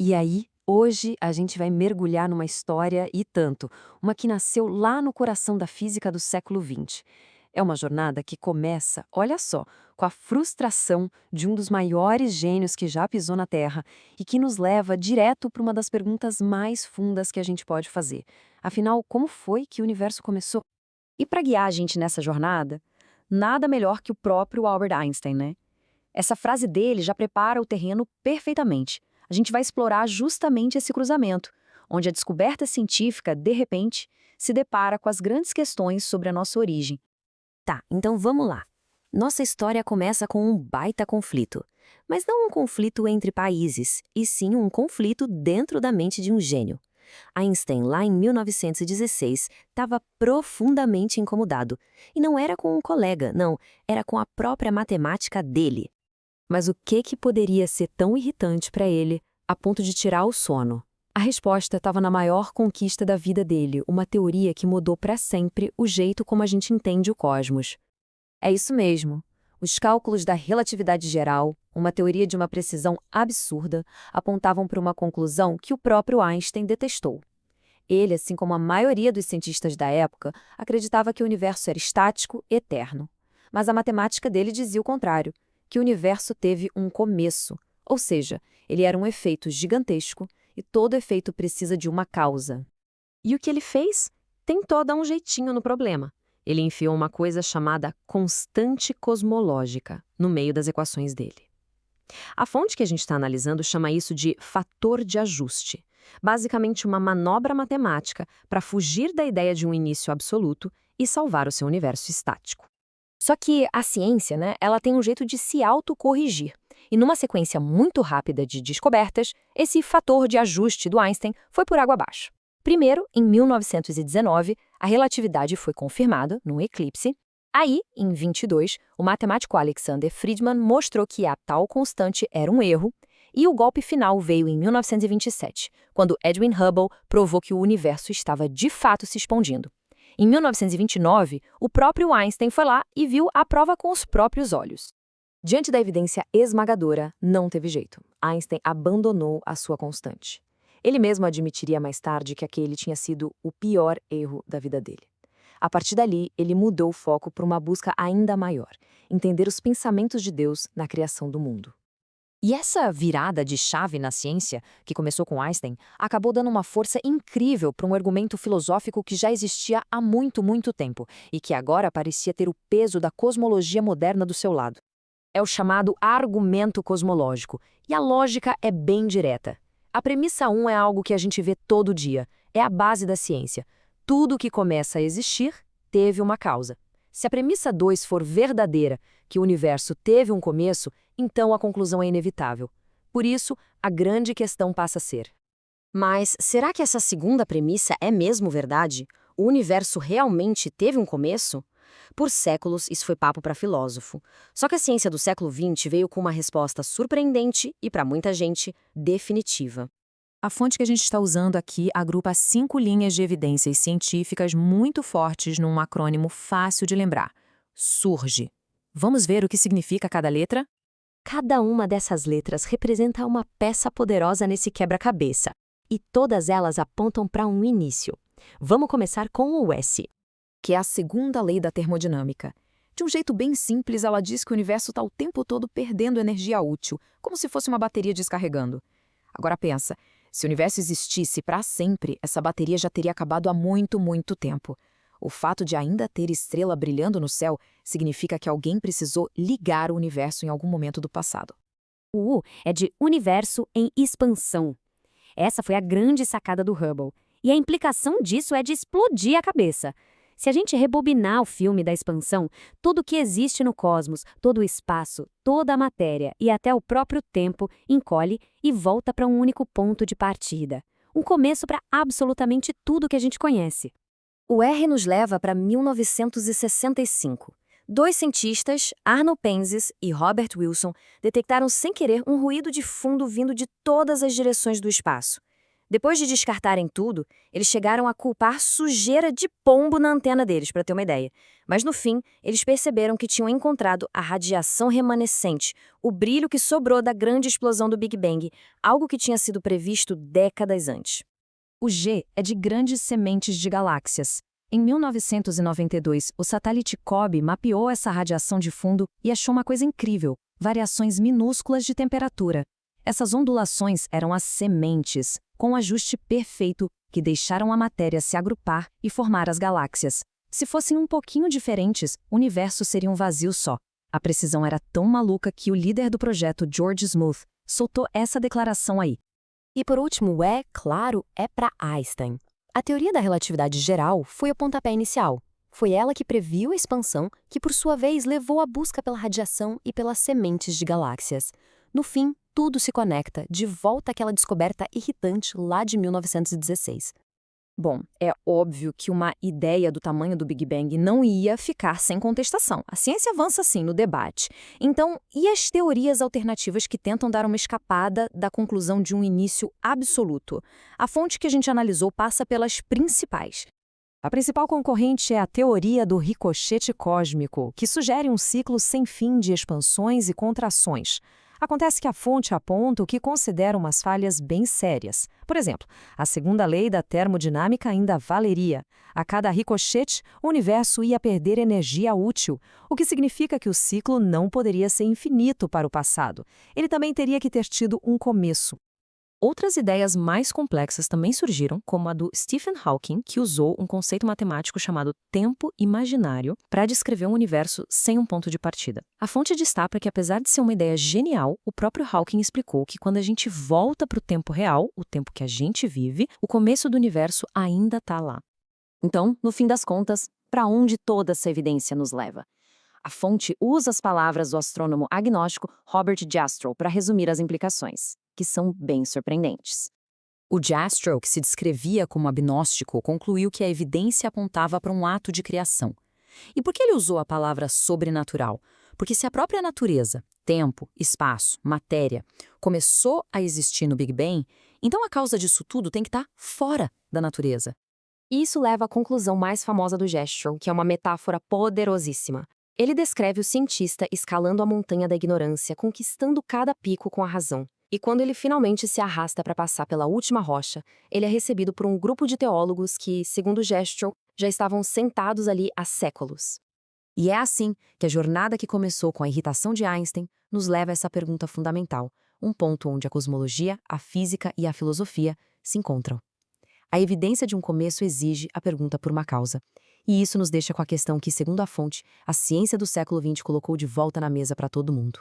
E aí, hoje a gente vai mergulhar numa história e tanto, uma que nasceu lá no coração da física do século XX. É uma jornada que começa, olha só, com a frustração de um dos maiores gênios que já pisou na Terra e que nos leva direto para uma das perguntas mais fundas que a gente pode fazer. Afinal, como foi que o universo começou? E para guiar a gente nessa jornada, nada melhor que o próprio Albert Einstein, né? Essa frase dele já prepara o terreno perfeitamente. A gente vai explorar justamente esse cruzamento, onde a descoberta científica, de repente, se depara com as grandes questões sobre a nossa origem. Tá, então vamos lá. Nossa história começa com um baita conflito. Mas não um conflito entre países, e sim um conflito dentro da mente de um gênio. Einstein, lá em 1916, estava profundamente incomodado. E não era com um colega, não, era com a própria matemática dele. Mas o que poderia ser tão irritante para ele, a ponto de tirar o sono? A resposta estava na maior conquista da vida dele, uma teoria que mudou para sempre o jeito como a gente entende o cosmos. É isso mesmo. Os cálculos da relatividade geral, uma teoria de uma precisão absurda, apontavam para uma conclusão que o próprio Einstein detestou. Ele, assim como a maioria dos cientistas da época, acreditava que o universo era estático e eterno. Mas a matemática dele dizia o contrário, que o universo teve um começo, ou seja, ele era um efeito gigantesco e todo efeito precisa de uma causa. E o que ele fez? Tentou dar um jeitinho no problema. Ele enfiou uma coisa chamada constante cosmológica no meio das equações dele. A fonte que a gente está analisando chama isso de fator de ajuste. Basicamente, uma manobra matemática para fugir da ideia de um início absoluto e salvar o seu universo estático. Só que a ciência, né, ela tem um jeito de se autocorrigir. E numa sequência muito rápida de descobertas, esse fator de ajuste do Einstein foi por água abaixo. Primeiro, em 1919, a relatividade foi confirmada num eclipse. Aí, em 22, o matemático Alexander Friedmann mostrou que a tal constante era um erro, e o golpe final veio em 1927, quando Edwin Hubble provou que o universo estava de fato se expandindo. Em 1929, o próprio Einstein foi lá e viu a prova com os próprios olhos. Diante da evidência esmagadora, não teve jeito. Einstein abandonou a sua constante. Ele mesmo admitiria mais tarde que aquele tinha sido o pior erro da vida dele. A partir dali, ele mudou o foco para uma busca ainda maior, entender os pensamentos de Deus na criação do mundo. E essa virada de chave na ciência, que começou com Einstein, acabou dando uma força incrível para um argumento filosófico que já existia há muito, muito tempo e que agora parecia ter o peso da cosmologia moderna do seu lado. É o chamado argumento cosmológico, e a lógica é bem direta. A premissa 1 é algo que a gente vê todo dia, é a base da ciência. Tudo que começa a existir teve uma causa. Se a premissa 2 for verdadeira, que o universo teve um começo, então a conclusão é inevitável. Por isso, a grande questão passa a ser: mas será que essa segunda premissa é mesmo verdade? O universo realmente teve um começo? Por séculos, isso foi papo para filósofo. Só que a ciência do século XX veio com uma resposta surpreendente e, para muita gente, definitiva. A fonte que a gente está usando aqui agrupa 5 linhas de evidências científicas muito fortes num acrônimo fácil de lembrar. SURGE. Vamos ver o que significa cada letra? Cada uma dessas letras representa uma peça poderosa nesse quebra-cabeça. E todas elas apontam para um início. Vamos começar com o S, que é a segunda lei da termodinâmica. De um jeito bem simples, ela diz que o universo está o tempo todo perdendo energia útil, como se fosse uma bateria descarregando. Agora pensa, se o universo existisse para sempre, essa bateria já teria acabado há muito, muito tempo. O fato de ainda ter estrela brilhando no céu significa que alguém precisou ligar o universo em algum momento do passado. O U é de universo em expansão. Essa foi a grande sacada do Hubble. E a implicação disso é de explodir a cabeça. Se a gente rebobinar o filme da expansão, tudo o que existe no cosmos, todo o espaço, toda a matéria e até o próprio tempo encolhe e volta para um único ponto de partida. Um começo para absolutamente tudo que a gente conhece. O R nos leva para 1965. 2 cientistas, Arnold Penzias e Robert Wilson, detectaram sem querer um ruído de fundo vindo de todas as direções do espaço. Depois de descartarem tudo, eles chegaram a culpar sujeira de pombo na antena deles, para ter uma ideia. Mas no fim, eles perceberam que tinham encontrado a radiação remanescente, o brilho que sobrou da grande explosão do Big Bang, algo que tinha sido previsto décadas antes. O G é de grandes sementes de galáxias. Em 1992, o satélite COBE mapeou essa radiação de fundo e achou uma coisa incrível: variações minúsculas de temperatura. Essas ondulações eram as sementes, com um ajuste perfeito que deixaram a matéria se agrupar e formar as galáxias. Se fossem um pouquinho diferentes, o universo seria um vazio só. A precisão era tão maluca que o líder do projeto, George Smoot, soltou essa declaração aí. E por último, o E, claro, é para Einstein. A teoria da relatividade geral foi o pontapé inicial. Foi ela que previu a expansão, que por sua vez levou à busca pela radiação e pelas sementes de galáxias. No fim, tudo se conecta, de volta àquela descoberta irritante lá de 1916. Bom, é óbvio que uma ideia do tamanho do Big Bang não ia ficar sem contestação. A ciência avança assim no debate. Então, e as teorias alternativas que tentam dar uma escapada da conclusão de um início absoluto? A fonte que a gente analisou passa pelas principais. A principal concorrente é a teoria do ricochete cósmico, que sugere um ciclo sem fim de expansões e contrações. Acontece que a fonte aponta o que considera umas falhas bem sérias. Por exemplo, a segunda lei da termodinâmica ainda valeria. A cada ricochete, o universo ia perder energia útil, o que significa que o ciclo não poderia ser infinito para o passado. Ele também teria que ter tido um começo. Outras ideias mais complexas também surgiram, como a do Stephen Hawking, que usou um conceito matemático chamado tempo imaginário para descrever um universo sem um ponto de partida. A fonte destaca que, apesar de ser uma ideia genial, o próprio Hawking explicou que quando a gente volta para o tempo real, o tempo que a gente vive, o começo do universo ainda está lá. Então, no fim das contas, para onde toda essa evidência nos leva? A fonte usa as palavras do astrônomo agnóstico Robert Jastrow para resumir as implicações, que são bem surpreendentes. O Jastrow, que se descrevia como agnóstico, concluiu que a evidência apontava para um ato de criação. E por que ele usou a palavra sobrenatural? Porque se a própria natureza, tempo, espaço, matéria, começou a existir no Big Bang, então a causa disso tudo tem que estar fora da natureza. E isso leva à conclusão mais famosa do Jastrow, que é uma metáfora poderosíssima. Ele descreve o cientista escalando a montanha da ignorância, conquistando cada pico com a razão. E quando ele finalmente se arrasta para passar pela última rocha, ele é recebido por um grupo de teólogos que, segundo Jastrow, já estavam sentados ali há séculos. E é assim que a jornada que começou com a irritação de Einstein nos leva a essa pergunta fundamental, um ponto onde a cosmologia, a física e a filosofia se encontram. A evidência de um começo exige a pergunta por uma causa. E isso nos deixa com a questão que, segundo a fonte, a ciência do século XX colocou de volta na mesa para todo mundo.